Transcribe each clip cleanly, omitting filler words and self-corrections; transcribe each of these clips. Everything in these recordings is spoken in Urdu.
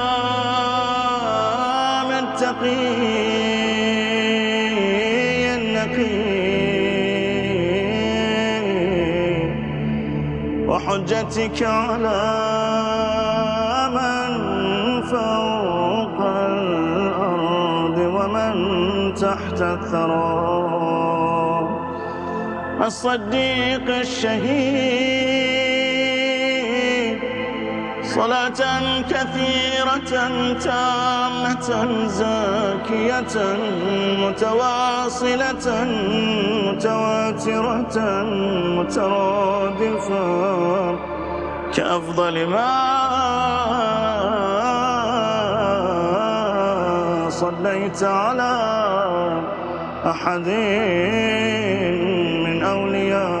الإمام التقي النقي وحجتك على من فوق الأرض ومن تحت الثرى الصديق الشهيد صلاة كثيرة تامة زاكية متواصلة متواترة مترادفة كأفضل ما صليت على أحد من أوليائي.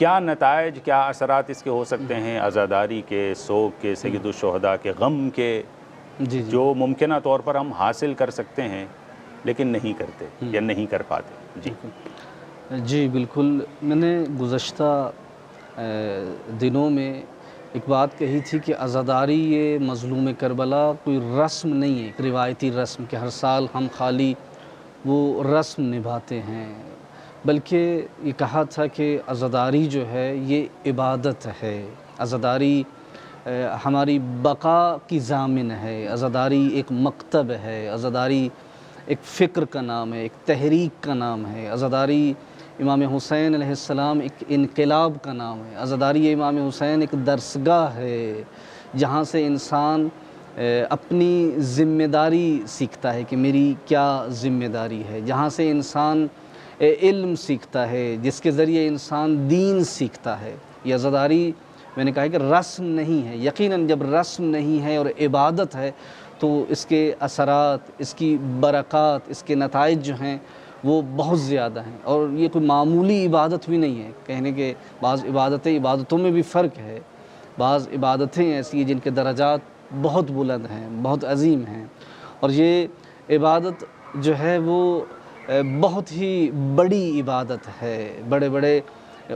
کیا نتائج، کیا اثرات اس کے ہو سکتے ہیں عزاداری کے، سوگ کے، سید الشہداء کے، غم کے، جی جو ممکنہ طور پر ہم حاصل کر سکتے ہیں لیکن نہیں کرتے یا نہیں کر پاتے؟ جی جی بالکل. میں نے گزشتہ دنوں میں ایک بات کہی تھی کہ عزاداری یہ مظلوم کربلا کوئی رسم نہیں ہے، ایک روایتی رسم کہ ہر سال ہم خالی وہ رسم نبھاتے ہیں، بلکہ یہ کہا تھا کہ عزاداری جو ہے یہ عبادت ہے. عزاداری ہماری بقا کی ضامن ہے. عزاداری ایک مکتب ہے. عزاداری ایک فکر کا نام ہے، ایک تحریک کا نام ہے. عزاداری امام حسین علیہ السلام ایک انقلاب کا نام ہے. عزاداری امام حسین ایک درسگاہ ہے جہاں سے انسان اپنی ذمہ داری سیکھتا ہے کہ میری کیا ذمہ داری ہے، جہاں سے انسان علم سیکھتا ہے، جس کے ذریعے انسان دین سیکھتا ہے. یہ عزاداری میں نے کہا کہ رسم نہیں ہے. یقیناً جب رسم نہیں ہے اور عبادت ہے تو اس کے اثرات، اس کی برکات، اس کے نتائج جو ہیں وہ بہت زیادہ ہیں. اور یہ کوئی معمولی عبادت بھی نہیں ہے. کہنے کہ بعض عبادتوں میں بھی فرق ہے. بعض عبادتیں ایسی ہیں جن کے درجات بہت بلند ہیں، بہت عظیم ہیں، اور یہ عبادت جو ہے وہ بہت ہی بڑی عبادت ہے. بڑے بڑے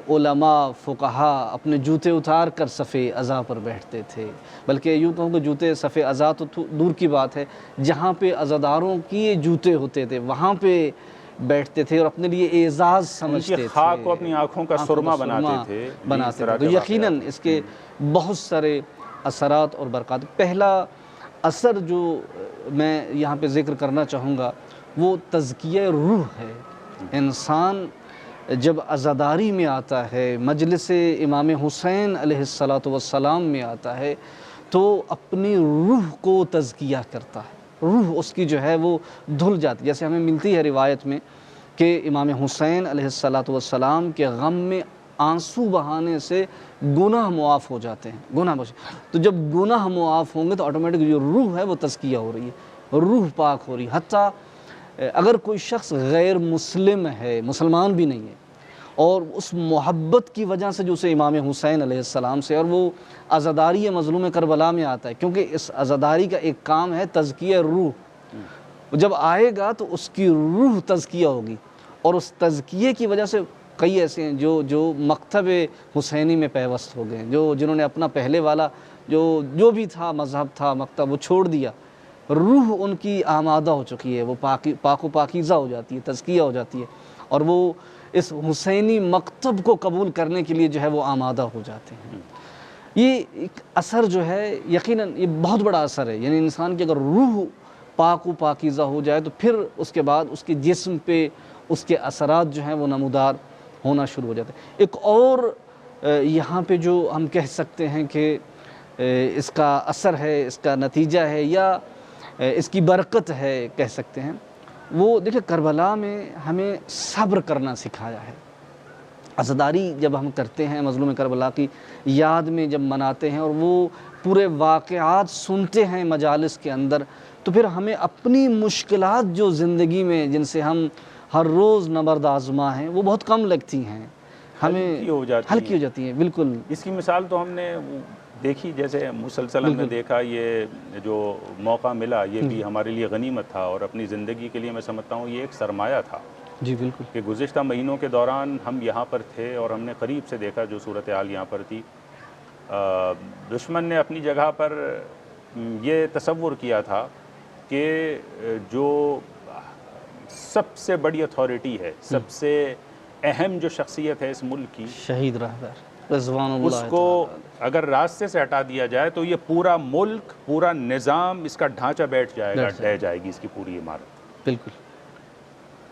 علماء، فقہاء اپنے جوتے اتار کر صف عزا پر بیٹھتے تھے. بلکہ یوں کہوں کہ جوتے صف عزا تو دور کی بات ہے، جہاں پہ عزاداروں کی جوتے ہوتے تھے وہاں پہ بیٹھتے تھے اور اپنے لیے اعزاز سمجھتے تھے. خاک کو اپنی آنکھوں کا سرما بناتے تھے. تو یقیناً اس کے بہت سارے اثرات اور برکات. پہلا اثر جو میں یہاں پہ ذکر کرنا چاہوں گا وہ تزکیہ روح ہے. انسان جب عزاداری میں آتا ہے، مجلس امام حسین علیہ السلام میں آتا ہے تو اپنی روح کو تزکیہ کرتا ہے. روح اس کی جو ہے وہ دھل جاتی. جیسے ہمیں ملتی ہے روایت میں کہ امام حسین علیہ السلام کے غم میں آنسو بہانے سے گناہ معاف ہو جاتے ہیں. تو جب گناہ معاف ہوں گے تو آٹومیٹک جو روح ہے وہ تزکیہ ہو رہی ہے، روح پاک ہو رہی ہے. حتیٰ اگر کوئی شخص غیر مسلم ہے، مسلمان بھی نہیں ہے، اور اس محبت کی وجہ سے جو اسے امام حسین علیہ السلام سے، اور وہ عزاداری مظلوم کربلا میں آتا ہے، کیونکہ اس عزاداری کا ایک کام ہے تزکیہ روح. جب آئے گا تو اس کی روح تزکیہ ہوگی، اور اس تزکیے کی وجہ سے کئی ایسے ہیں جو مکتب حسینی میں پیوست ہو گئے، جنہوں نے اپنا پہلے والا جو بھی تھا مذہب تھا، مکتب، وہ چھوڑ دیا. روح ان کی آمادہ ہو چکی ہے، وہ پاک و پاکیزہ ہو جاتی ہے، تزکیہ ہو جاتی ہے، اور وہ اس حسینی مکتب کو قبول کرنے کے لیے جو ہے وہ آمادہ ہو جاتے ہیں. یہ ایک اثر جو ہے یقیناً یہ بہت بڑا اثر ہے. یعنی انسان کی اگر روح پاک و پاکیزہ ہو جائے تو پھر اس کے بعد اس کے جسم پہ اس کے اثرات جو ہیں وہ نمودار ہونا شروع ہو جاتے ہیں. ایک اور یہاں پہ جو ہم کہہ سکتے ہیں کہ اس کا اثر ہے، اس کا نتیجہ ہے، یا اس کی برکت ہے کہہ سکتے ہیں، وہ دیکھیں کربلا میں ہمیں صبر کرنا سکھایا ہے. عزاداری جب ہم کرتے ہیں مظلوم کربلا کی یاد میں جب مناتے ہیں اور وہ پورے واقعات سنتے ہیں مجالس کے اندر، تو پھر ہمیں اپنی مشکلات جو زندگی میں جن سے ہم ہر روز نبرد آزما ہیں وہ بہت کم لگتی ہیں، ہمیں ہلکی ہو جاتی ہیں. بالکل اس کی مثال تو ہم نے دیکھی، جیسے مسلسل ہم نے دیکھا. یہ جو موقع ملا یہ بھی ہمارے لیے غنیمت تھا، اور اپنی زندگی کے لیے میں سمجھتا ہوں یہ ایک سرمایہ تھا. جی بالکل. کہ گزشتہ مہینوں کے دوران ہم یہاں پر تھے اور ہم نے قریب سے دیکھا جو صورتحال یہاں پر تھی. دشمن نے اپنی جگہ پر یہ تصور کیا تھا کہ جو سب سے بڑی اتھارٹی ہے، سب سے اہم جو شخصیت ہے اس ملک کی، شہید رہبر رضوان اللہ، اس کو اگر راستے سے ہٹا دیا جائے تو یہ پورا ملک، پورا نظام، اس کا ڈھانچہ بیٹھ جائے گا، ڈھہ جائے گی اس کی پوری عمارت. بالکل.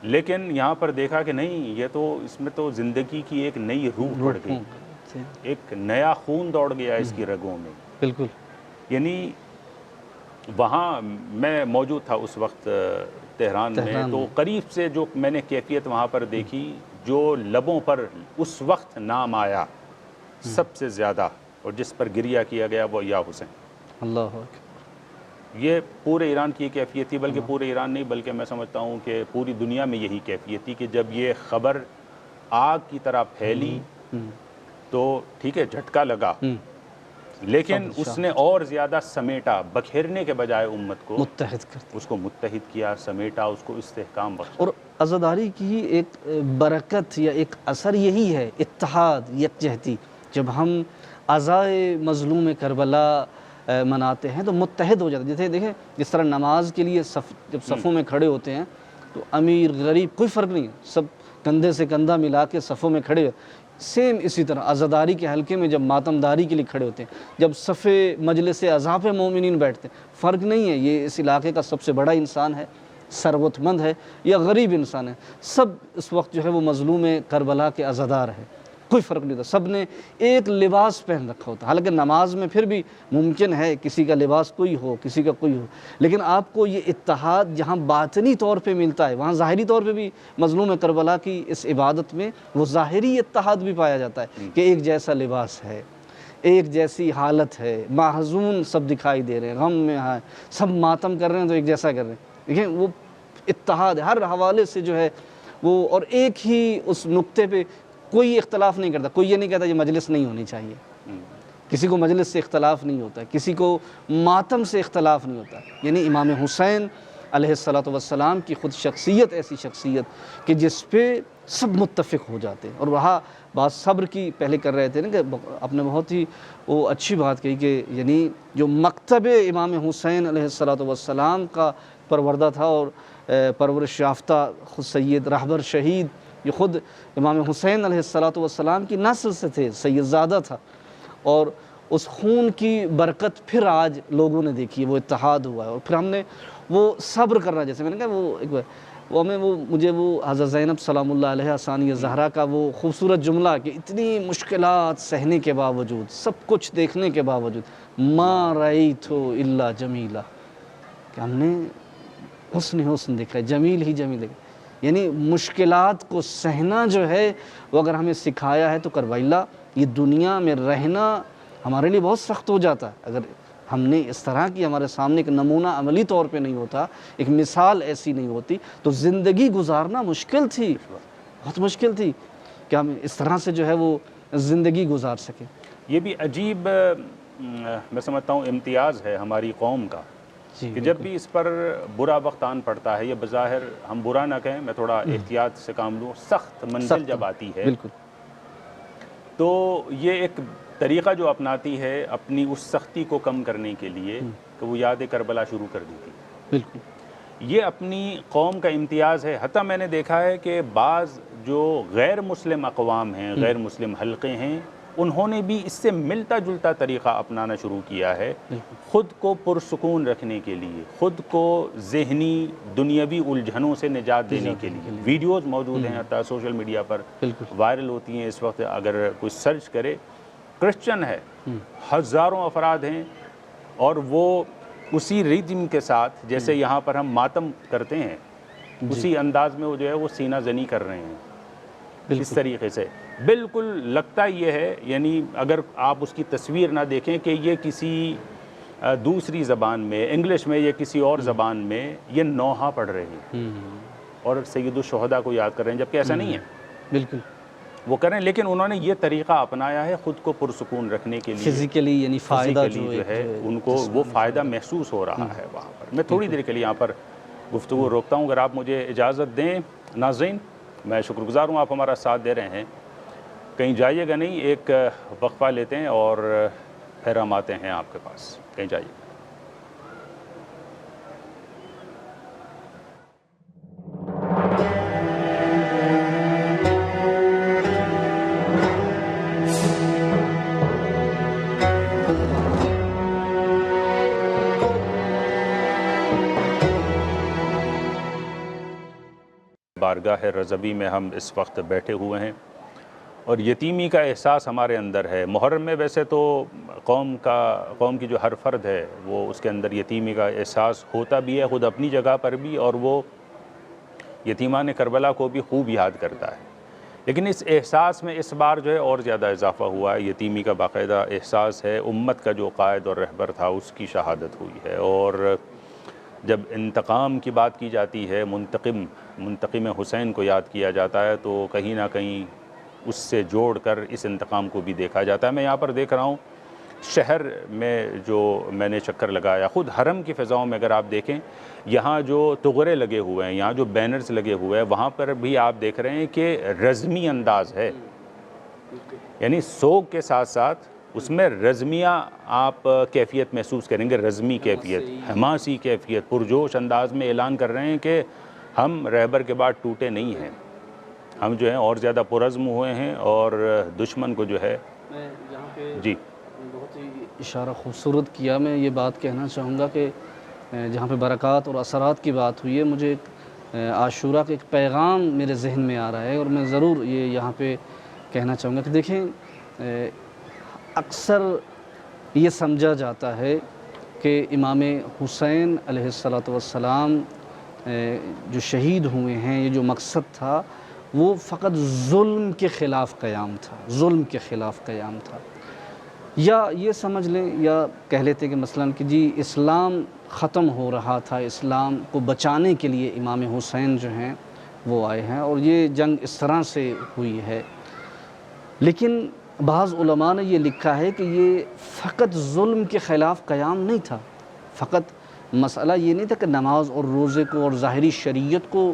لیکن یہاں پر دیکھا کہ نہیں، یہ تو اس میں تو زندگی کی ایک نئی روح پڑ گئی، ایک نیا خون دوڑ گیا اس کی رگوں میں. بالکل. یعنی وہاں میں موجود تھا اس وقت تہران میں، تو قریب سے جو میں نے کیفیت وہاں پر دیکھی، جو لبوں پر اس وقت نام آیا سب سے زیادہ اور جس پر گریہ کیا گیا وہ یا حسین. اللہ اکبر. یہ پورے ایران کی کیفیت تھی، بلکہ پورے ایران نہیں بلکہ میں سمجھتا ہوں کہ پوری دنیا میں یہی کیفیت تھی کہ جب یہ خبر آگ کی طرح پھیلی تو ٹھیک ہے جھٹکا لگا، لیکن اس نے اور زیادہ سمیٹا، بکھیرنے کے بجائے امت کو متحد کر، اس کو متحد کیا، سمیٹا، اس کو استحکام بخشا۔ اور عزاداری کی ایک برکت یا ایک اثر یہی ہے، اتحاد، یکجہتی۔ جب ہم عزائے مظلوم کربلا مناتے ہیں تو متحد ہو جاتے ہیں۔ جیسے دیکھیں جس طرح نماز کے لیے جب صفوں میں کھڑے ہوتے ہیں تو امیر غریب کوئی فرق نہیں ہے، سب کندھے سے کندھا ملا کے صفوں میں کھڑے ہوتے ہیں۔ سیم اسی طرح عزاداری کے حلقے میں جب ماتم داری کے لیے کھڑے ہوتے ہیں، جب صفِ مجلس عزاف مومنین بیٹھتے ہیں، فرق نہیں ہے یہ اس علاقے کا سب سے بڑا انسان ہے، ثروت مند ہے یا غریب انسان ہے، سب اس وقت جو ہے وہ مظلوم کربلا کے عزادار ہے، کوئی فرق نہیں ہوتا، سب نے ایک لباس پہن رکھا ہوتا ہے۔ حالانکہ نماز میں پھر بھی ممکن ہے کسی کا لباس کوئی ہو، کسی کا کوئی ہو، لیکن آپ کو یہ اتحاد جہاں باطنی طور پہ ملتا ہے، وہاں ظاہری طور پہ بھی مظلوم کربلا کی اس عبادت میں وہ ظاہری اتحاد بھی پایا جاتا ہے کہ ایک جیسا لباس ہے، ایک جیسی حالت ہے، محزون سب دکھائی دے رہے ہیں، غم میں ہیں، سب ماتم کر رہے ہیں تو ایک جیسا کر رہے ہیں۔ دیکھیں وہ اتحاد ہر حوالے سے جو ہے وہ، اور ایک ہی اس نقطے پہ کوئی اختلاف نہیں کرتا، کوئی یہ نہیں کہتا یہ مجلس نہیں ہونی چاہیے، کسی کو مجلس سے اختلاف نہیں ہوتا، کسی کو ماتم سے اختلاف نہیں ہوتا۔ یعنی امام حسین علیہ السلام کی خود شخصیت ایسی شخصیت کہ جس پہ سب متفق ہو جاتے ہیں۔ اور وہاں بات صبر کی پہلے کر رہے تھے نا کہ آپ نے بہت ہی وہ اچھی بات کہی کہ یعنی جو مکتب امام حسین علیہ السلام کا پروردہ تھا اور پرورش یافتہ خود سید رہبر شہید یہ خود امام حسین علیہ السلام کی نسل سے تھے، سید زادہ تھا، اور اس خون کی برکت پھر آج لوگوں نے دیکھی، وہ اتحاد ہوا ہے۔ اور پھر ہم نے وہ صبر کرنا، جیسے میں نے کہا وہ مجھے وہ حضرت زینب سلام اللہ علیہ ثانیہ زہرا کا وہ خوبصورت جملہ کہ اتنی مشکلات سہنے کے باوجود، سب کچھ دیکھنے کے باوجود، ما رأیت الا جمیلا، کہ ہم نے حسن دیکھا ہے، جمیل ہی جمیل دیکھا ہے۔ یعنی مشکلات کو سہنا جو ہے وہ اگر ہمیں سکھایا ہے تو کربلا یہ دنیا میں رہنا ہمارے لیے بہت سخت ہو جاتا ہے اگر ہم نے اس طرح کی ہمارے سامنے ایک نمونہ عملی طور پہ نہیں ہوتا، ایک مثال ایسی نہیں ہوتی تو زندگی گزارنا مشکل تھی، بہت مشکل تھی کہ ہم اس طرح سے جو ہے وہ زندگی گزار سکیں۔ یہ بھی عجیب میں سمجھتا ہوں امتیاز ہے ہماری قوم کا کہ جب بھی اس پر برا وقت آن پڑتا ہے، یا بظاہر ہم برا نہ کہیں، میں تھوڑا احتیاط سے کام لوں، سخت منزل جب آتی ہے بالکل، تو یہ ایک طریقہ جو اپناتی ہے اپنی اس سختی کو کم کرنے کے لیے کہ وہ یاد کربلا شروع کر دی تھی۔ بالکل یہ اپنی قوم کا امتیاز ہے۔ حتیٰ میں نے دیکھا ہے کہ بعض جو غیر مسلم اقوام ہیں، غیر مسلم حلقے ہیں، انہوں نے بھی اس سے ملتا جلتا طریقہ اپنانا شروع کیا ہے، خود کو پرسکون رکھنے کے لیے، خود کو ذہنی دنیاوی الجھنوں سے نجات دینے کے لیے۔ ویڈیوز موجود ہیں حتیٰ سوشل میڈیا پر وائرل ہوتی ہیں اس وقت، اگر کوئی سرچ کرے، کرسچن ہے، ہزاروں افراد ہیں، اور وہ اسی ریدم کے ساتھ جیسے یہاں پر ہم ماتم کرتے ہیں اسی انداز میں وہ جو ہے وہ سینہ زنی کر رہے ہیں اس طریقے سے۔ بالکل لگتا یہ ہے، یعنی اگر آپ اس کی تصویر نہ دیکھیں کہ یہ کسی دوسری زبان میں، انگلش میں یا کسی اور زبان میں یہ نوحہ پڑھ رہے ہیں اور سید الشہداء کو یاد کر رہے ہیں، جبکہ ایسا نہیں ہے۔ بالکل وہ کریں، لیکن انہوں نے یہ طریقہ اپنایا ہے خود کو پرسکون رکھنے کے لیے، فزیکلی یعنی فائدہ جو ہے ان کو وہ فائدہ محسوس ہو رہا ہے وہاں پر۔ میں تھوڑی دیر کے لیے یہاں پر گفتگو روکتا ہوں، اگر آپ مجھے اجازت دیں ناظرین، میں شکر گزار ہوں آپ ہمارا ساتھ دے رہے ہیں، کہیں جائیے گا نہیں، ایک وقفہ لیتے ہیں اور پھر ہم آتے ہیں آپ کے پاس، کہیں جائیے۔ بارگاہ رضوی میں ہم اس وقت بیٹھے ہوئے ہیں اور یتیمی کا احساس ہمارے اندر ہے۔ محرم میں ویسے تو قوم کی جو ہر فرد ہے وہ اس کے اندر یتیمی کا احساس ہوتا بھی ہے، خود اپنی جگہ پر بھی، اور وہ یتیمان کربلا کو بھی خوب یاد کرتا ہے، لیکن اس احساس میں اس بار جو ہے اور زیادہ اضافہ ہوا ہے۔ یتیمی کا باقاعدہ احساس ہے، امت کا جو قائد اور رہبر تھا اس کی شہادت ہوئی ہے، اور جب انتقام کی بات کی جاتی ہے، منتقم حسین کو یاد کیا جاتا ہے، تو کہیں نہ کہیں اس سے جوڑ کر اس انتقام کو بھی دیکھا جاتا ہے۔ میں یہاں پر دیکھ رہا ہوں شہر میں جو میں نے چکر لگایا، خود حرم کی فضاؤں میں اگر آپ دیکھیں، یہاں جو تغرے لگے ہوئے ہیں، یہاں جو بینرز لگے ہوئے ہیں، وہاں پر بھی آپ دیکھ رہے ہیں کہ رزمی انداز ہے، یعنی سوگ کے ساتھ ساتھ اس میں رزمیہ آپ کیفیت محسوس کریں گے، رزمی کیفیت، حماسی کیفیت، پرجوش انداز میں اعلان کر رہے ہیں کہ ہم رہبر کے بعد ٹوٹے نہیں ہیں، ہم جو ہیں اور زیادہ پرعزم ہوئے ہیں اور دشمن کو جو ہے میں یہاں پہ جی بہت ہی اشارہ خوبصورت کیا۔ میں یہ بات کہنا چاہوں گا کہ جہاں پہ برکات اور اثرات کی بات ہوئی ہے، مجھے عاشورہ کا ایک پیغام میرے ذہن میں آ رہا ہے، اور میں ضرور یہ یہاں پہ کہنا چاہوں گا کہ دیکھیں، اکثر یہ سمجھا جاتا ہے کہ امام حسین علیہ السلام جو شہید ہوئے ہیں، یہ جو مقصد تھا وہ فقط ظلم کے خلاف قیام تھا، ظلم کے خلاف قیام تھا، یا یہ سمجھ لیں یا کہہ لیتے کہ مثلاً کہ جی اسلام ختم ہو رہا تھا، اسلام کو بچانے کے لیے امام حسین جو ہیں وہ آئے ہیں، اور یہ جنگ اس طرح سے ہوئی ہے۔ لیکن بعض علماء نے یہ لکھا ہے کہ یہ فقط ظلم کے خلاف قیام نہیں تھا، فقط مسئلہ یہ نہیں تھا کہ نماز اور روزے کو اور ظاہری شریعت کو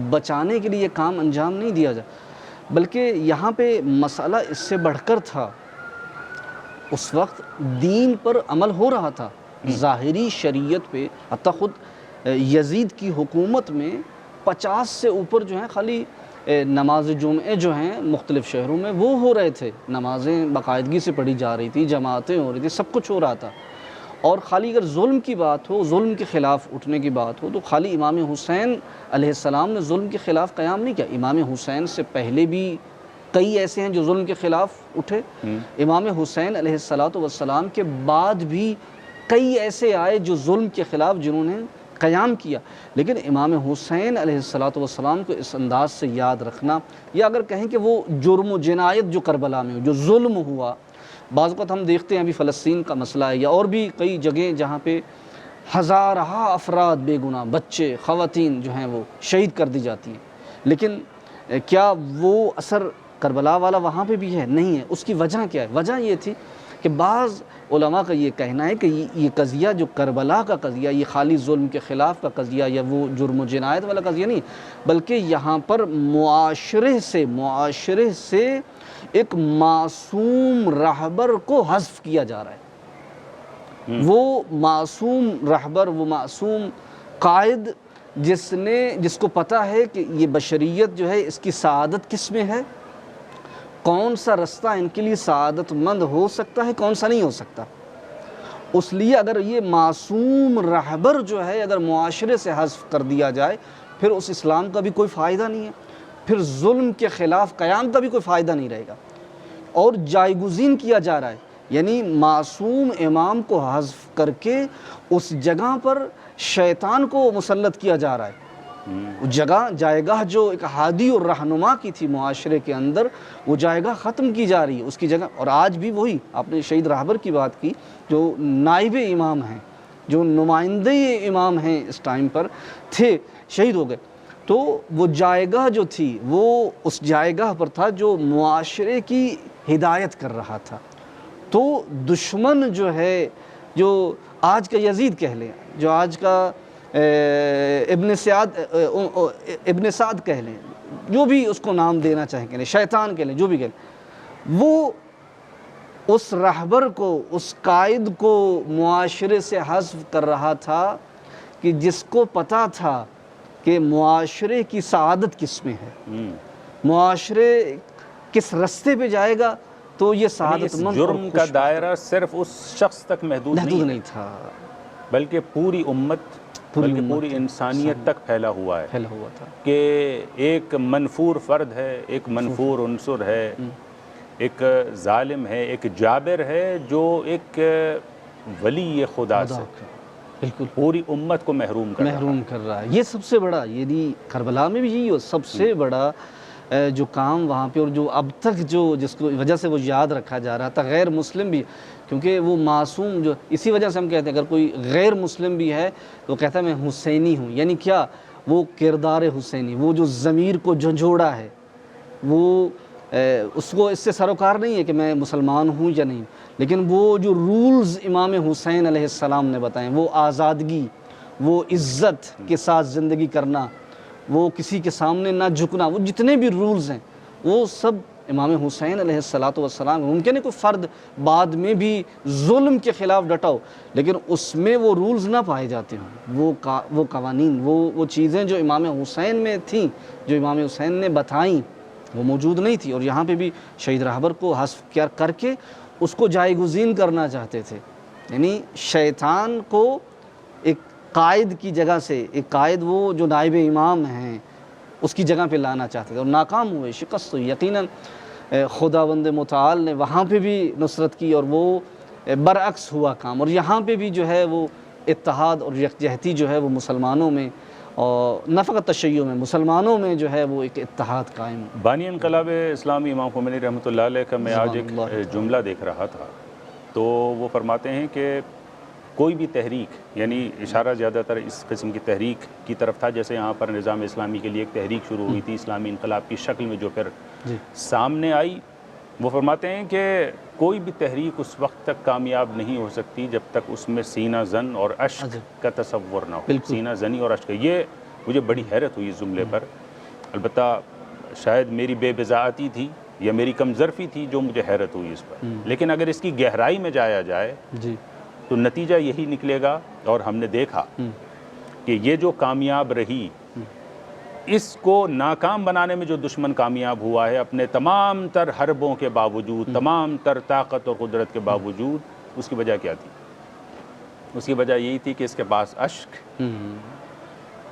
بچانے کے لیے یہ کام انجام نہیں دیا جائے، بلکہ یہاں پہ مسئلہ اس سے بڑھ کر تھا۔ اس وقت دین پر عمل ہو رہا تھا، ظاہری شریعت پہ، حتیٰ خود یزید کی حکومت میں 50 سے اوپر جو ہیں خالی نماز جمعے جو ہیں مختلف شہروں میں وہ ہو رہے تھے، نمازیں باقاعدگی سے پڑھی جا رہی تھی، جماعتیں ہو رہی تھی، سب کچھ ہو رہا تھا۔ اور خالی اگر ظلم کی بات ہو، ظلم کے خلاف اٹھنے کی بات ہو، تو خالی امام حسین علیہ السلام نے ظلم کے خلاف قیام نہیں کیا، امام حسین سے پہلے بھی کئی ایسے ہیں جو ظلم کے خلاف اٹھے، امام حسین علیہ السلام کے بعد بھی کئی ایسے آئے جو ظلم کے خلاف جنہوں نے قیام کیا، لیکن امام حسین علیہ السلام کو اس انداز سے یاد رکھنا، یا اگر کہیں کہ وہ جرم و جنایت جو کربلا میں جو ظلم ہوا، بعض اوقات ہم دیکھتے ہیں ابھی فلسطین کا مسئلہ ہے، یا اور بھی کئی جگہیں جہاں پہ ہزارہ افراد بے گناہ بچے خواتین جو ہیں وہ شہید کر دی جاتی ہیں، لیکن کیا وہ اثر کربلا والا وہاں پہ بھی ہے؟ نہیں ہے۔ اس کی وجہ کیا ہے؟ وجہ یہ تھی کہ بعض علماء کا یہ کہنا ہے کہ یہ قضیہ جو کربلا کا قضیہ، یہ خالی ظلم کے خلاف کا قضیہ یا وہ جرم و جنایت والا قضیہ نہیں، بلکہ یہاں پر معاشرے سے ایک معصوم رہبر کو حذف کیا جا رہا ہے۔ وہ معصوم رہبر، وہ معصوم قائد جس کو پتہ ہے کہ یہ بشریت جو ہے اس کی سعادت کس میں ہے، کون سا رستہ ان کے لیے سعادت مند ہو سکتا ہے، کون سا نہیں ہو سکتا، اس لیے اگر یہ معصوم رہبر جو ہے اگر معاشرے سے حذف کر دیا جائے، پھر اس اسلام کا بھی کوئی فائدہ نہیں ہے، پھر ظلم کے خلاف قیام کا بھی کوئی فائدہ نہیں رہے گا، اور جائگزین کیا جا رہا ہے، یعنی معصوم امام کو حذف کر کے اس جگہ پر شیطان کو مسلط کیا جا رہا ہے۔ جائے گاہ جو ایک ہادی اور رہنما کی تھی معاشرے کے اندر، وہ جائے گاہ ختم کی جا رہی ہے اس کی جگہ، اور آج بھی وہی آپ نے شہید رہبر کی بات کی، جو نائب امام ہیں، جو نمائندے امام ہیں اس ٹائم پر تھے، شہید ہو گئے، تو وہ جائے گاہ جو تھی وہ اس جائے گاہ پر تھا جو معاشرے کی ہدایت کر رہا تھا۔ تو دشمن جو ہے، جو آج کا یزید کہہ لیں، جو آج کا ابن سعد کہہ لیں، جو بھی اس کو نام دینا چاہیں کہہ لیں، شیطان کہہ لیں، جو بھی کہہ لیں، وہ اس رہبر کو، اس قائد کو معاشرے سے حذف کر رہا تھا کہ جس کو پتہ تھا کہ معاشرے کی سعادت کس میں ہے، معاشرے کس رستے پہ جائے گا، تو یہ سعادت مند جرم کا دائرہ صرف اس شخص تک محدود نہیں تھا، بلکہ پوری امت، بلکہ پوری انسانیت تک پھیلا ہوا تھا، کہ ایک منفور فرد ہے، ایک منفور عنصر ہے، ایک ظالم ہے، ایک جابر ہے، جو ایک ولی خدا سے بالکل پوری امت کو محروم کر رہا ہے۔ یہ سب سے بڑا، یعنی کربلا میں بھی یہی سب سے بڑا جو کام وہاں پہ، اور جو اب تک جس کو وجہ سے وہ یاد رکھا جا رہا تھا، غیر مسلم بھی، کیونکہ وہ معصوم، جو اسی وجہ سے ہم کہتے ہیں اگر کوئی غیر مسلم بھی ہے تو کہتا ہے میں حسینی ہوں، یعنی کیا، وہ کردار حسینی، وہ جو ضمیر کو جھنجھوڑا ہے، وہ اس کو اس سے سروکار نہیں ہے کہ میں مسلمان ہوں یا نہیں، لیکن وہ جو رولز امام حسین علیہ السلام نے بتائیں، وہ آزادگی، وہ عزت کے ساتھ زندگی کرنا، وہ کسی کے سامنے نہ جھکنا، وہ جتنے بھی رولز ہیں وہ سب امام حسین علیہ السلام. ممکن ہے کوئی فرد بعد میں بھی ظلم کے خلاف ڈٹا ہو، لیکن اس میں وہ رولز نہ پائے جاتے ہوں، وہ قوانین، وہ چیزیں جو امام حسین میں تھیں، جو امام حسین نے بتائیں، وہ موجود نہیں تھی. اور یہاں پہ بھی شہید رہبر کو حذف کر کے اس کو جائے کرنا چاہتے تھے. یعنی شیطان کو ایک قائد کی جگہ سے، ایک قائد وہ جو نائب امام ہیں اس کی جگہ پہ لانا چاہتے تھے، اور ناکام ہوئے، شکست ہوئی. یقیناً خداوند متعال نے وہاں پہ بھی نصرت کی اور وہ برعکس ہوا کام، اور یہاں پہ بھی جو ہے وہ اتحاد اور یکجہتی جو ہے وہ مسلمانوں میں، اور نہ فقط تشیع میں، مسلمانوں میں جو ہے وہ ایک اتحاد قائم. بانی انقلاب اسلامی امام خمینی رحمۃ اللہ علیہ کا میں آج ایک جملہ دیکھ رہا تھا، تو وہ فرماتے ہیں کہ کوئی بھی تحریک، یعنی اشارہ زیادہ تر اس قسم کی تحریک کی طرف تھا، جیسے یہاں پر نظام اسلامی کے لیے ایک تحریک شروع ہوئی تھی اسلامی انقلاب کی شکل میں جو پھر سامنے آئی. وہ فرماتے ہیں کہ کوئی بھی تحریک اس وقت تک کامیاب نہیں ہو سکتی جب تک اس میں سینہ زن اور اشک کا تصور نہ ہو. سینہ زنی اور اشک، یہ مجھے بڑی حیرت ہوئی اس جملے پر. البتہ شاید میری بے بضاعتی تھی یا میری کم ظرفی تھی جو مجھے حیرت ہوئی اس پر، لیکن اگر اس کی گہرائی میں جایا جائے تو نتیجہ یہی نکلے گا. اور ہم نے دیکھا کہ یہ جو کامیاب رہی، اس کو ناکام بنانے میں جو دشمن کامیاب ہوا ہے اپنے تمام تر حربوں کے باوجود، تمام تر طاقت اور قدرت کے باوجود، اس کی وجہ کیا تھی؟ اس کی وجہ یہی تھی کہ اس کے پاس اشک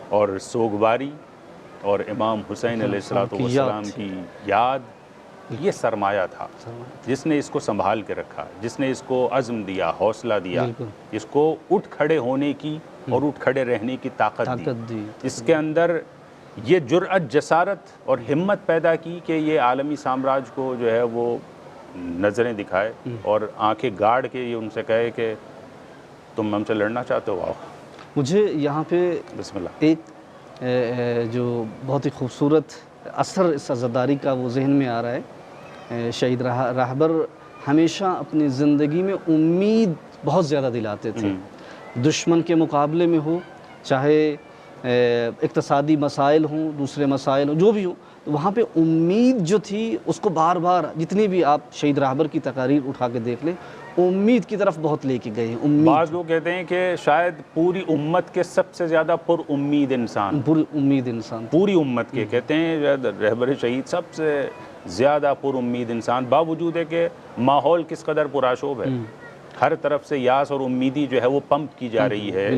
اور سوگواری اور امام حسین علیہ السلام کی یاد، یہ سرمایہ تھا جس نے اس کو سنبھال کے رکھا، جس نے اس کو عزم دیا، حوصلہ دیا، اس کو اٹھ کھڑے ہونے کی اور اٹھ کھڑے رہنے کی طاقت دی. اس کے اندر یہ جرأت، جسارت اور ہمت پیدا کی کہ یہ عالمی سامراج کو جو ہے وہ نظریں دکھائے اور آنکھیں گاڑ کے یہ ان سے کہے کہ تم ہم سے لڑنا چاہتے ہو، آؤ. مجھے یہاں پہ بسم اللہ ایک جو بہت ہی خوبصورت اثر اس عزاداری کا وہ ذہن میں آ رہا ہے. شہید رہبر ہمیشہ اپنی زندگی میں امید بہت زیادہ دلاتے تھے، دشمن کے مقابلے میں ہو، چاہے اقتصادی مسائل ہوں، دوسرے مسائل ہوں، جو بھی ہوں، وہاں پہ امید جو تھی اس کو بار بار، جتنی بھی آپ شہید رہبر کی تقاریر اٹھا کے دیکھ لیں، امید کی طرف بہت لے کے گئے ہیں. بعض لوگ کہتے ہیں کہ شاید پوری امت کے سب سے زیادہ پر امید انسان، پوری امت کے کہتے ہیں رہبر شہید سب سے زیادہ پر امید انسان، باوجود ہے کہ ماحول کس قدر پرآشوب ہے، ہر طرف سے یاس اور امیدی جو ہے وہ پمپ کی جا رہی ہے،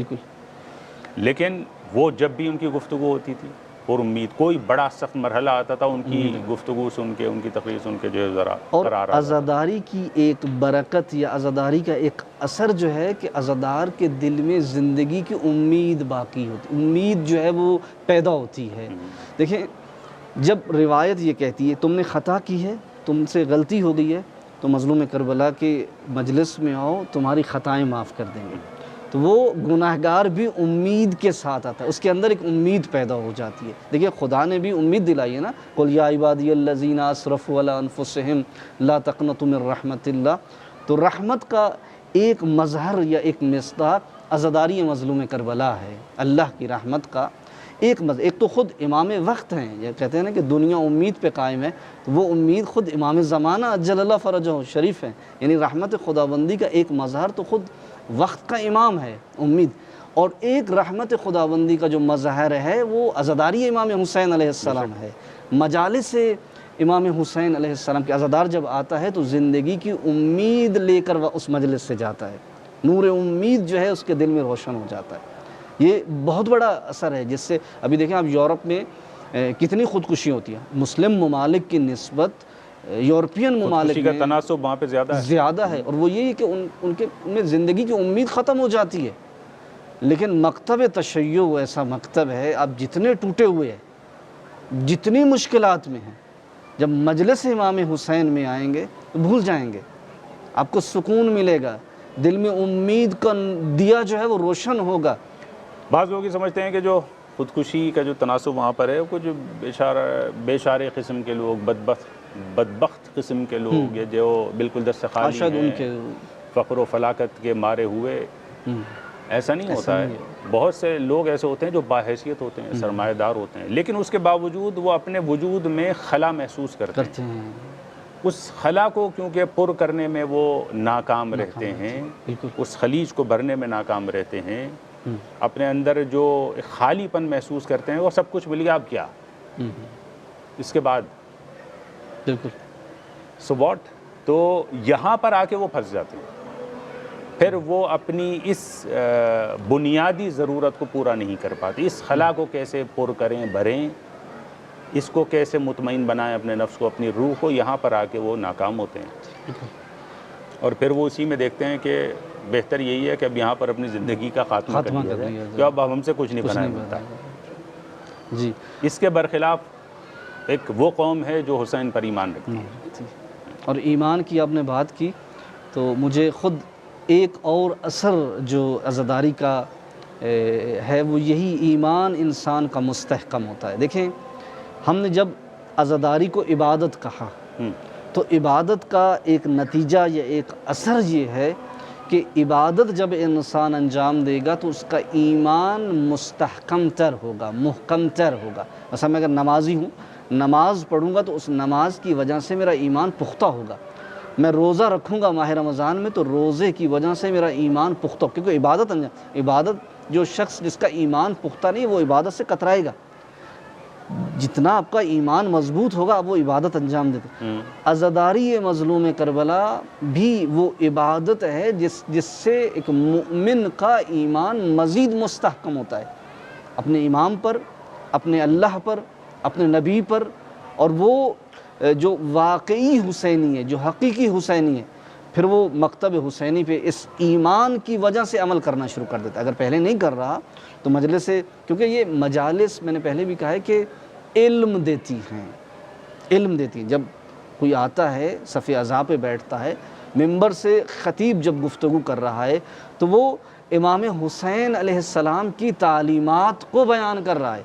لیکن وہ جب بھی ان کی گفتگو ہوتی تھی پر امید، کوئی بڑا سخت مرحلہ آتا تھا ان کی گفتگو سن کے، ان کی تقریر سن کے جو ہے ذرا قرار. اور عزاداری کی ایک برکت یا عزاداری کا ایک اثر جو ہے کہ عزادار کے دل میں زندگی کی امید باقی ہوتی، امید جو ہے وہ پیدا ہوتی ہے. دیکھیں، جب روایت یہ کہتی ہے تم نے خطا کی ہے، تم سے غلطی ہو گئی ہے، تو مظلوم کربلا کے مجلس میں آؤ، تمہاری خطائیں معاف کر دیں گے، تو وہ گناہگار بھی امید کے ساتھ آتا ہے، اس کے اندر ایک امید پیدا ہو جاتی ہے. دیکھیے خدا نے بھی امید دلائی ہے نا، قل یا عبادی الذین اسرفوا علی انفسہم لا تقنطوا من رحمت اللہ. تو رحمت کا ایک مظہر یا ایک مصداق عزاداری مظلوم کربلا ہے. اللہ کی رحمت کا ایک تو خود امام وقت ہیں، یہ کہتے ہیں نا کہ دنیا امید پہ قائم ہے، تو وہ امید خود امام زمانہ اجل اللہ فرجہ شریف ہے. یعنی رحمت خداوندی کا ایک مظہر تو خود وقت کا امام ہے امید، اور ایک رحمت خداوندی کا جو مظہر ہے وہ عزاداری امام حسین علیہ السلام ہے. مجالس امام حسین علیہ السلام کے عزادار جب آتا ہے تو زندگی کی امید لے کر وہ اس مجلس سے جاتا ہے، نور امید جو ہے اس کے دل میں روشن ہو جاتا ہے. یہ بہت بڑا اثر ہے جس سے ابھی دیکھیں آپ یورپ میں کتنی خودکشی ہوتی ہے، مسلم ممالک کی نسبت یورپین ممالک کا تناسب وہاں پہ زیادہ ہے، اور وہ یہی کہ ان میں زندگی کی امید ختم ہو جاتی ہے. لیکن مکتب تشیع ایسا مکتب ہے، آپ جتنے ٹوٹے ہوئے ہیں، جتنی مشکلات میں ہیں، جب مجلس امام حسین میں آئیں گے تو بھول جائیں گے، آپ کو سکون ملے گا، دل میں امید کا دیا جو ہے وہ روشن ہوگا. بعض لوگ یہ سمجھتے ہیں کہ جو خودکشی کا جو تناسب وہاں پر ہے، کچھ بے شارے قسم کے لوگ، بدبخت بدبخت قسم کے لوگ یا جو بالکل دست خالی شاید ان کے ہیں، فقر و فلاکت کے مارے ہوئے، ایسا نہیں ہوتا ہے. بہت سے لوگ ایسے ہوتے ہیں جو باحیثیت ہوتے ہیں، سرمایہ دار ہوتے ہیں، لیکن اس کے باوجود وہ اپنے وجود میں خلا محسوس کرتے ہیں. اس خلا کو کیونکہ پر کرنے میں وہ ناکام رہتے ہیں، اس خلیج کو بھرنے میں ناکام رہتے ہیں، اپنے اندر جو خالی پن محسوس کرتے ہیں، وہ سب کچھ مل گیا، اب کیا اس کے بعد بالکل سو واٹ. تو یہاں پر آ کے وہ پھنس جاتے ہیں. پھر وہ اپنی اس بنیادی ضرورت کو پورا نہیں کر پاتے. اس خلا کو کیسے پر کریں، بھریں، اس کو کیسے مطمئن بنائیں اپنے نفس کو، اپنی روح کو، یہاں پر آ کے وہ ناکام ہوتے ہیں. اور پھر وہ اسی میں دیکھتے ہیں کہ بہتر یہی ہے کہ اب یہاں پر اپنی زندگی کا خاتمہ کر دیا جائے کہ اب ہم سے کچھ نہیں بنایا ملتا. جی اس کے برخلاف ایک وہ قوم ہے جو حسین پر ایمان رکھتی ہے. اور ایمان کی آپ نے بات کی تو مجھے خود ایک اور اثر جو عزاداری کا ہے وہ یہی ایمان انسان کا مستحکم ہوتا ہے. دیکھیں ہم نے جب عزاداری کو عبادت کہا تو عبادت کا ایک نتیجہ یا ایک اثر یہ ہے کہ عبادت جب انسان انجام دے گا تو اس کا ایمان مستحکم تر ہوگا، محکم تر ہوگا. مثلا میں اگر نمازی ہوں، نماز پڑھوں گا تو اس نماز کی وجہ سے میرا ایمان پختہ ہوگا. میں روزہ رکھوں گا ماہ رمضان میں تو روزے کی وجہ سے میرا ایمان پختہ ہوگا، کیونکہ عبادت جو شخص جس کا ایمان پختہ نہیں وہ عبادت سے کترائے گا. جتنا آپ کا ایمان مضبوط ہوگا آپ وہ عبادت انجام دیتے. عزاداری مظلوم کربلا بھی وہ عبادت ہے جس سے ایک مومن کا ایمان مزید مستحکم ہوتا ہے اپنے امام پر، اپنے اللہ پر، اپنے نبی پر. اور وہ جو واقعی حسینی ہے، جو حقیقی حسینی ہے، پھر وہ مکتب حسینی پہ اس ایمان کی وجہ سے عمل کرنا شروع کر دیتا ہے. اگر پہلے نہیں کر رہا تو مجلس سے، کیونکہ یہ مجالس میں نے پہلے بھی کہا ہے کہ علم دیتی ہیں، علم دیتی ہیں. جب کوئی آتا ہے صف اعضاء پہ بیٹھتا ہے، ممبر سے خطیب جب گفتگو کر رہا ہے تو وہ امام حسین علیہ السلام کی تعلیمات کو بیان کر رہا ہے،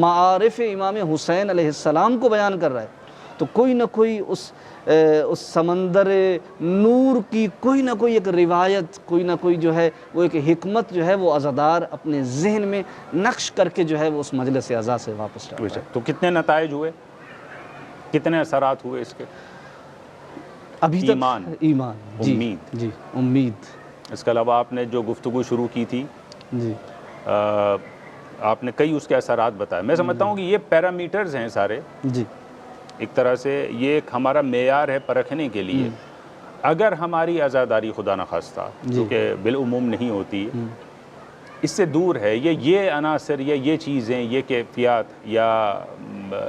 معارف امام حسین علیہ السلام کو بیان کر رہا ہے. تو کوئی نہ کوئی اس سمندر نور کی کوئی نہ کوئی ایک روایت، کوئی نہ کوئی جو ہے وہ ایک حکمت جو ہے وہ عزادار اپنے ذہن میں نقش کر کے جو ہے وہ اس مجلس اعزاء سے واپس لاتا ہے. تو کتنے نتائج ہوئے، کتنے اثرات ہوئے اس کے؟ ابھی تک ایمان، امید. جی امید. اس کے علاوہ آپ نے جو گفتگو شروع کی تھی، جی آپ نے کئی اس کے اثرات بتائے. میں سمجھتا ہوں کہ یہ پیرامیٹرز ہیں سارے. جی ایک طرح سے یہ ایک ہمارا معیار ہے پرکھنے کے لیے. اگر ہماری عزاداری خدا نخواستہ جو کہ بالعموم نہیں ہوتی، اس سے دور ہے، یہ عناصر یا یہ چیزیں، یہ کیفیات یا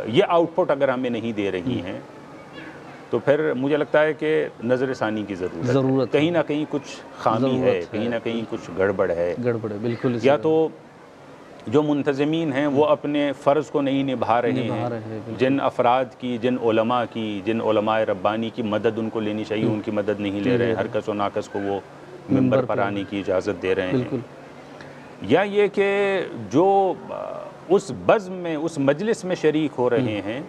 یہ آؤٹ پٹ اگر ہمیں نہیں دے رہی ہیں تو پھر مجھے لگتا ہے کہ نظر ثانی کی ضرورت ہے. کہیں نہ کہیں کچھ خامی ہے، کہیں نہ کہیں کچھ گڑبڑ ہے. بالکل. یا تو جو منتظمین ہیں وہ اپنے فرض کو نہیں نبھا رہے ہیں. جن افراد کی، جن علماء کی، جن علماء ربانی کی مدد ان کو لینی چاہیے ان کی مدد نہیں لے رہے ہیں. ہر کس و ناکس کو وہ ممبر پر آنے کی اجازت دے رہے ہیں. یا یہ کہ جو اس بزم میں، اس مجلس میں شریک ہو رہے ہیں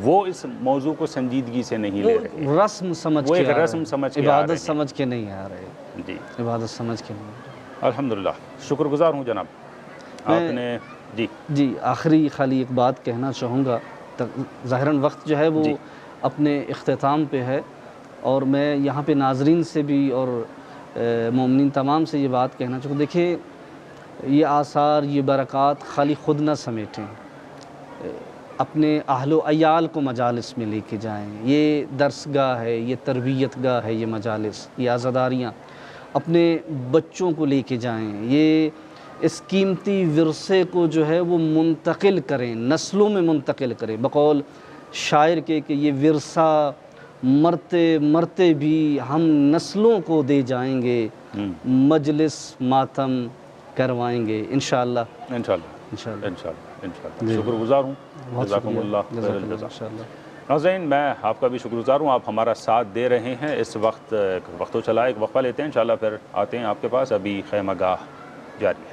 وہ اس موضوع کو سنجیدگی سے نہیں لے رہے، رسم سمجھ وہ کے ایک رسم سمجھ کے عبادت سمجھ کے نہیں آ رہے. جی عبادت سمجھ کے نہیں. الحمدللہ، شکر گزار ہوں جناب. آپ نے جی آخری خالی ایک بات کہنا چاہوں گا. ظاہراً وقت جو ہے وہ اپنے اختتام پہ ہے اور میں یہاں پہ ناظرین سے بھی اور مومنین تمام سے یہ بات کہنا چاہوں. دیکھیں یہ آثار، یہ برکات خالی خود نہ سمیٹیں، اپنے اہل و عیال کو مجالس میں لے کے جائیں. یہ درس گاہ ہے، یہ تربیت گاہ ہے، یہ مجالس، یہ عزاداریاں اپنے بچوں کو لے کے جائیں. یہ اس قیمتی ورثے کو جو ہے وہ منتقل کریں، نسلوں میں منتقل کریں. بقول شاعر کے کہ یہ ورثہ مرتے مرتے بھی ہم نسلوں کو دے جائیں گے، مجلس ماتم کروائیں گے انشاءاللہ. شکر گزار ہوں. جزاکم اللہ خیر الجزا. ناظرین میں آپ کا بھی شکر گزار ہوں، آپ ہمارا ساتھ دے رہے ہیں. اس وقت تو چلا، ایک وقفہ لیتے ہیں، انشاءاللہ پھر آتے ہیں آپ کے پاس. ابھی خیمہ گاہ جاری ہے.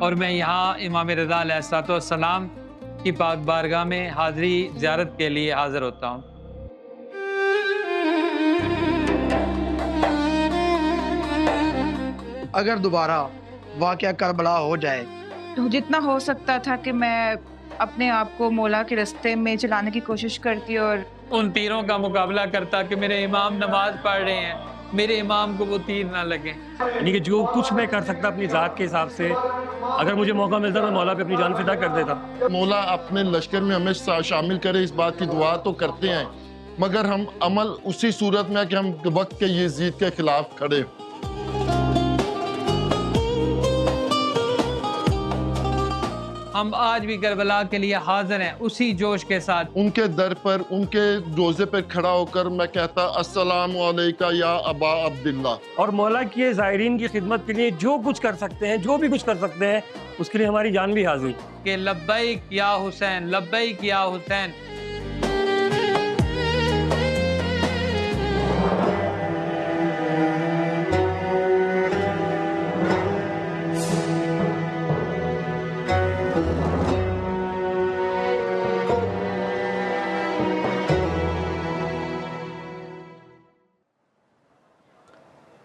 اور میں یہاں امام رضا علیہ السلام کی پاک بارگاہ میں حاضری زیارت کے لیے حاضر ہوتا ہوں۔ اگر دوبارہ واقعہ کربلا ہو جائے تو جتنا ہو سکتا تھا کہ میں اپنے آپ کو مولا کے راستے میں چلانے کی کوشش کرتی اور ان تیروں کا مقابلہ کرتا کہ میرے امام نماز پڑھ رہے ہیں، میرے امام کو وہ تیر نہ لگیں۔ یعنی کہ جو کچھ میں کر سکتا اپنی ذات کے حساب سے، اگر مجھے موقع ملتا تو مولا پہ اپنی جان فدا کر دیتا۔ مولا اپنے لشکر میں ہمیں شامل کرے، اس بات کی دعا تو کرتے ہیں، مگر ہم عمل اسی صورت میں ہے کہ ہم وقت کے یزید کے خلاف کھڑے ہوں۔ ہم آج بھی کربلا کے لیے حاضر ہیں اسی جوش کے ساتھ۔ ان کے در پر، ان کے روزے پر کھڑا ہو کر میں کہتا السلام علیکہ یا ابا عبداللہ۔ اور مولا کی زائرین کی خدمت کے لیے جو کچھ کر سکتے ہیں، جو بھی کچھ کر سکتے ہیں، اس کے لیے ہماری جان بھی حاضر کہ لبیک یا حسین، لبیک یا حسین۔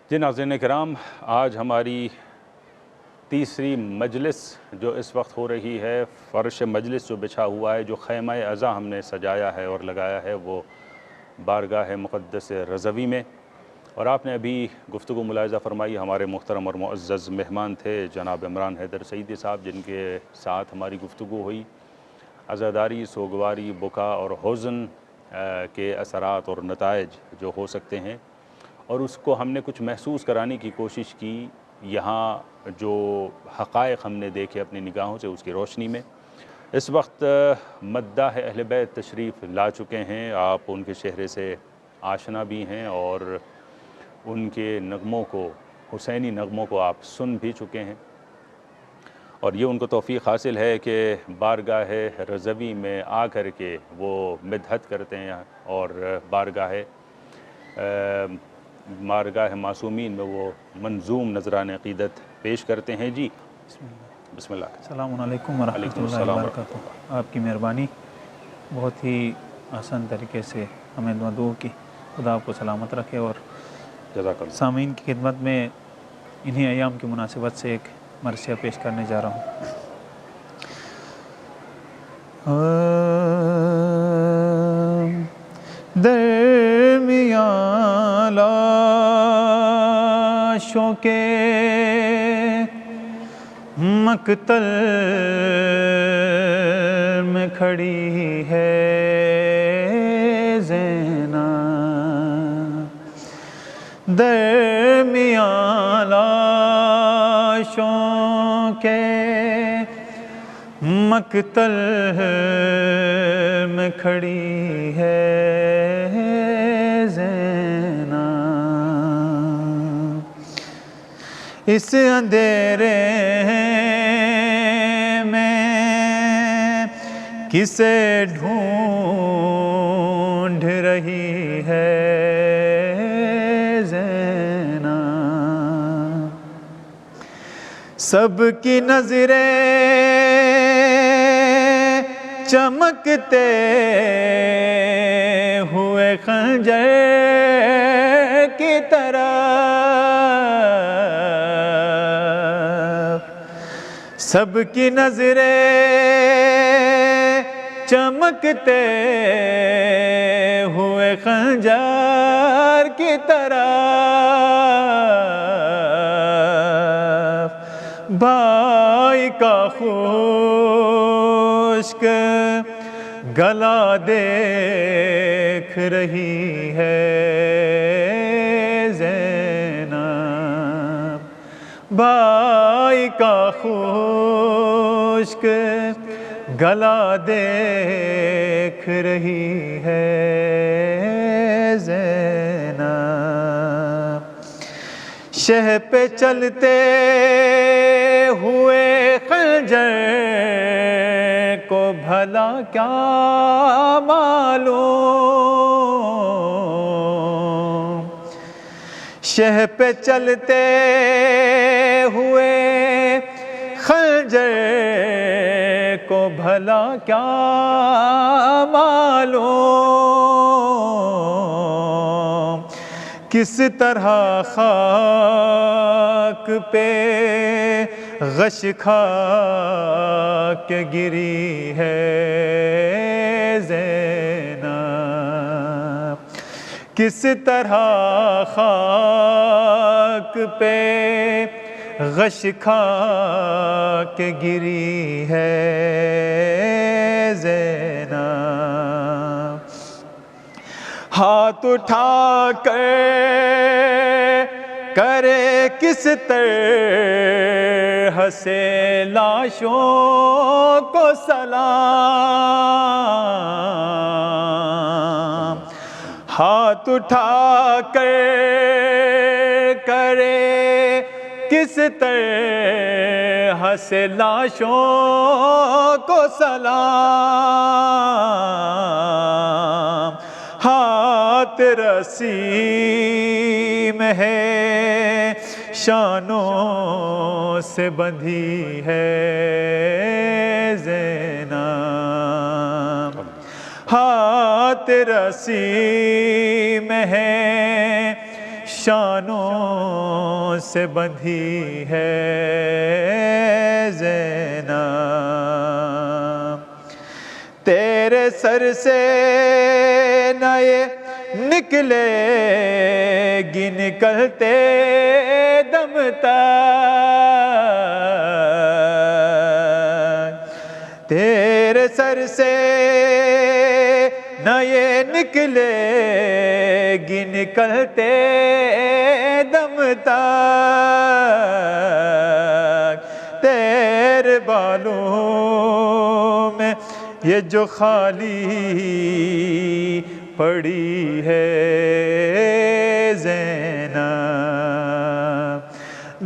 جی ناظرین کرام، آج ہماری تیسری مجلس جو اس وقت ہو رہی ہے، فرش مجلس جو بچھا ہوا ہے، جو خیمہ عزا ہم نے سجایا ہے اور لگایا ہے، وہ بارگاہ مقدس رضوی میں۔ اور آپ نے ابھی گفتگو ملاحظہ فرمائی، ہمارے محترم اور معزز مہمان تھے جناب عمران حیدر سعیدی صاحب، جن کے ساتھ ہماری گفتگو ہوئی۔ عزاداری، سوگواری، بکا اور حزن کے اثرات اور نتائج جو ہو سکتے ہیں، اور اس کو ہم نے کچھ محسوس کرانے کی کوشش کی۔ یہاں جو حقائق ہم نے دیکھے اپنی نگاہوں سے، اس کی روشنی میں اس وقت مداح اہل بیت تشریف لا چکے ہیں۔ آپ ان کے چہرے سے آشنا بھی ہیں اور ان کے نغموں کو، حسینی نغموں کو آپ سن بھی چکے ہیں، اور یہ ان کو توفیق حاصل ہے کہ بارگاہ رضوی میں آ کر کے وہ مدحت کرتے ہیں اور بارگاہ معصومین میں وہ منظوم نذران عقیدت پیش کرتے ہیں۔ جی بسم اللہ۔ السلام علیکم ورحمۃ اللہ وبرکاتہ۔ آپ کی مہربانی، بہت ہی آسان طریقے سے ہمیں دعا کی، خدا آپ کو سلامت رکھے۔ اور جزاک اللہ۔ سامعین کی خدمت میں انہی ایام کی مناسبت سے ایک مرثیہ پیش کرنے جا رہا ہوں۔ درمیان لاشوں کے مقتل میں کھڑی ہے زینب، درمیان لاشوں کے مقتل میں کھڑی ہے زینب، اس اندھیرے میں کسے ڈھونڈ رہی ہے زینب، سب کی نظریں چمکتے ہوئے خنجر کی طرف، سب کی نظریں چمکتے ہوئے خنجر کی طرف، بھائی کا خشک گلا دیکھ رہی ہے زینب، بھائی کا خشک گلا دیکھ رہی ہے زینب، شہ پہ چلتے ہوئے خنجر کو بھلا کیا معلوم، شہ پہ چلتے ہوئے خنجر کو بھلا کیا معلوم، کس طرح خاک پہ غش کھا کے گری ہے زینب، کس طرح خاک پہ غش کھا کے گری ہے زینب، ہاتھ اٹھا کر کرے کس طرح سے لاشوں کو سلام، ہاتھ اٹھا کر کرے کس طرح سے لاشوں کو سلام، ہاتھ رسی میں ہے شانوں سے بندھی ہے زینب، ہاتھ رسی میں ہے شانوں سے بندھی ہے زینب، تیرے سر سے نئے نکلے گی نکلتے دم تک، تیرے سر سے نئے نکلے گی نکلتے دم تک، تیرے بالوں میں یہ جو خالی پڑی ہے زینب،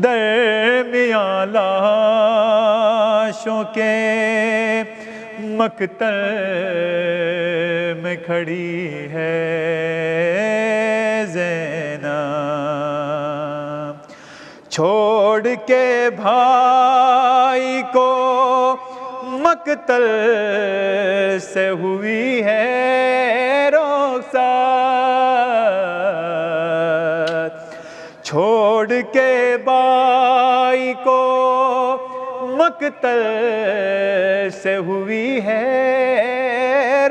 درمیان لاشوں کے مقتل میں کھڑی ہے زینب، چھوڑ کے بھائی کو مقتل سے ہوئی ہے رخصت، چھوڑ کے بھائی کو مقتل سے ہوئی ہے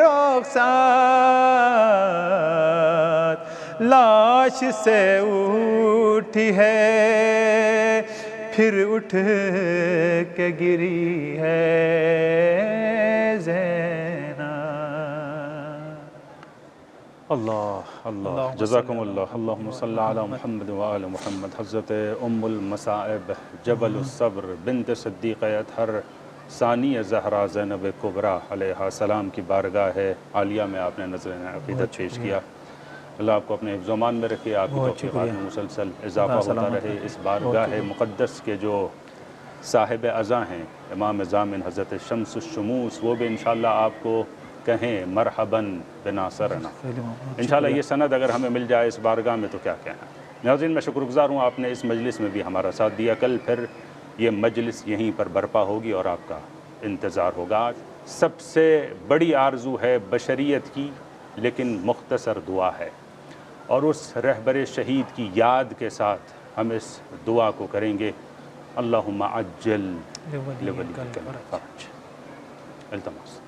رخصت، لاش سے اٹھی ہے پھر اٹھ کے گری ہے زینب۔ اللہ اللہ جزاکم اللہ، اللہم صلی علی محمد وآل محمد۔ حضرت ام المصائب جبل الصبر بنت صدیق اطہر ثانی زہرا زینب کبریٰ علیہ السلام کی بارگاہ عالیہ میں آپ نے نظر عقیدت پیش کیا۔ اللہ آپ کو اپنے حفظ و امان میں رکھے، آپ کی توفیقات میں مسلسل اضافہ ہوتا رہے۔ اس بارگاہ مقدس کے جو صاحب عزا ہیں امام ضامن حضرت شمس الشموس، وہ بھی انشاءاللہ آپ کو کہیں مرحباً بناصرنا۔ انشاءاللہ یہ سند اگر ہمیں مل جائے اس بارگاہ میں تو کیا کہنا۔ ناظرین میں شکر گزار ہوں آپ نے اس مجلس میں بھی ہمارا ساتھ دیا، کل پھر یہ مجلس یہیں پر برپا ہوگی اور آپ کا انتظار ہوگا۔ سب سے بڑی آرزو ہے بشریت کی لیکن مختصر دعا ہے، اور اس رہبر شہید کی یاد کے ساتھ ہم اس دعا کو کریں گے، اللہم عجل لولیک الفرج۔ التماس